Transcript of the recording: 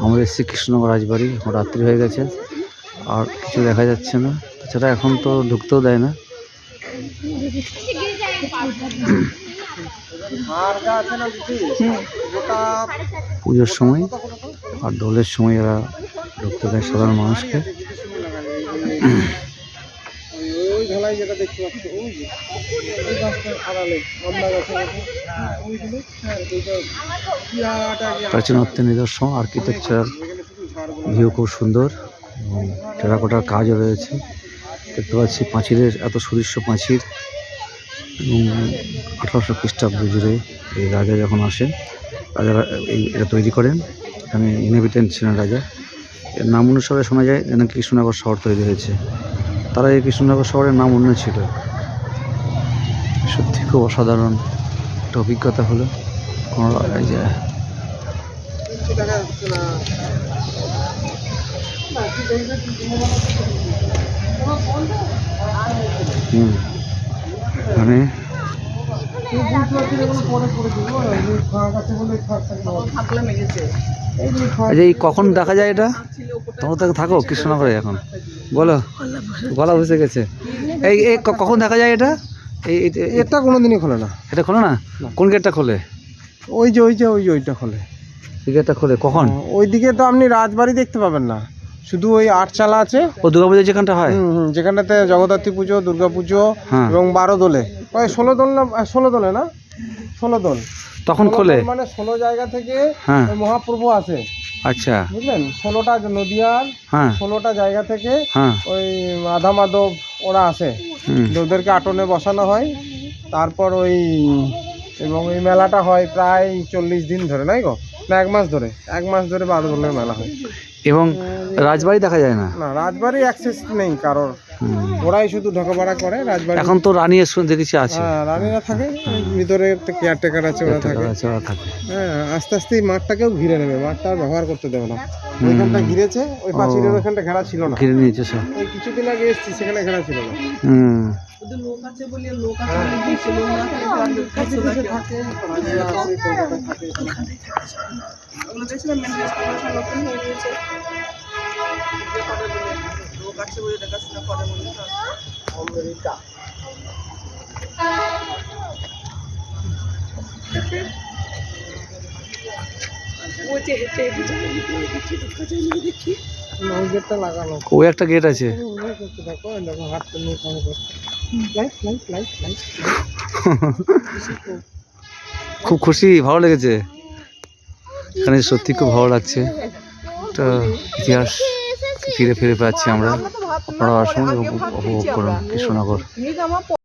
আমরা এসেছি কৃষ্ণনগর রাজবাড়ি। এখন রাত্রি হয়ে গেছে, আর কিছু দেখা যাচ্ছে না। তাছাড়া এখন তো ঢুকতেও দেয় না। পুজোর সময় আর দোলের সময় এরা ঢুকতে দেয় সাধারণ মানুষকে। প্রাচীনত্বের নিদর্শন, আর্কিটেকচার ভিউ খুব সুন্দর এবং টেরাকোটার কাজও রয়েছে। দেখতে পাচ্ছি পাঁচিলের এত সুদৃশ্য পাঁচিল, এবং 1800 খ্রিস্টাব্দ জুড়ে এই রাজা যখন আসেন, রাজারা এটা তৈরি করেন। এখানে ইনহেবিটেন্ট ছিলেন রাজা। এর নাম অনুসারে শোনা যায় যেন কৃষ্ণনগর শহর তৈরি হয়েছে। তারা এই কৃষ্ণনগর শহরের নাম অন্য ছিল। সত্যি খুব অসাধারণ একটা অভিজ্ঞতা হলো। এই যে মানে এই কখন দেখা যায় এটা? তোমরা তো থাকো কৃষ্ণনগরে, এখন বলো, গলা বসে গেছে। এই কখন দেখা যায় এটা? এটা কোনোদিনই খোলে না। এটা খোলে না? কোন গেটটা খোলে? ওইটা খোলে। এই গেটটা খোলে কখন? ওইদিকে তো আপনি রাজবাড়ি দেখতে পাবেন না, শুধু ওই আটচালা আছে। ও দুর্গাপুজো যেখানটা হয়, যেখানটাতে জগদ্ধাত্রী পুজো, দুর্গা পুজো এবং 12 দোলে, ওই 16 দোল না, 16 দোলে না, 16 দোল তখন খোলে। মানে 16 জায়গা থেকে মহাপ্রভু আসে। আচ্ছা, বুঝলেন? 16টা নদিয়ার 16টা জায়গা থেকে ওই আধা মাধব ওরা আসে, ওদেরকে আটনে বসানো হয়। তারপর ওই এবং এই মেলাটা হয় প্রায় 40 দিন ধরে, নাই গো, না 1 মাস ধরে, 1 মাস ধরে 12 দোলের মেলা হয়। এবং রাজবাড়ি দেখা যায় না? না, রাজবাড়ি অ্যাক্সেস নেই কারোর, ওরাই শুধু ঢোকাপড়া করে রাজবাড়ি। এখন তো রানী দেখেছি আছে। হ্যাঁ, রানীরা থাকে, ভিতরে কেয়ারটেকার আছে, ওরা থাকে। হ্যাঁ, আস্তে আস্তে মাঠটাকেও ঘিরে নেবে, মাঠটা আর ব্যবহার করতে দেবে না। ওইখানটা ঘিরেছে, ওই পাঁচিলের ওইখানটা ঘেরা ছিল না, ঘিরে নিয়েছে সব। এই কিছুদিন আগে এসেছি, সেখানে ঘেরা ছিল না। লোক আছে বলে লোক আছে, দেখাশোনা করে বলে ও একটা গেট আছে। খুব খুশি, ভালো লেগেছে এখানে, সত্যি খুব ভালো লাগছে। একটা ইতিহাস ফিরে পাচ্ছি আমরা। আপনারা আসুন এবং উপভোগ করুন কৃষ্ণনগর।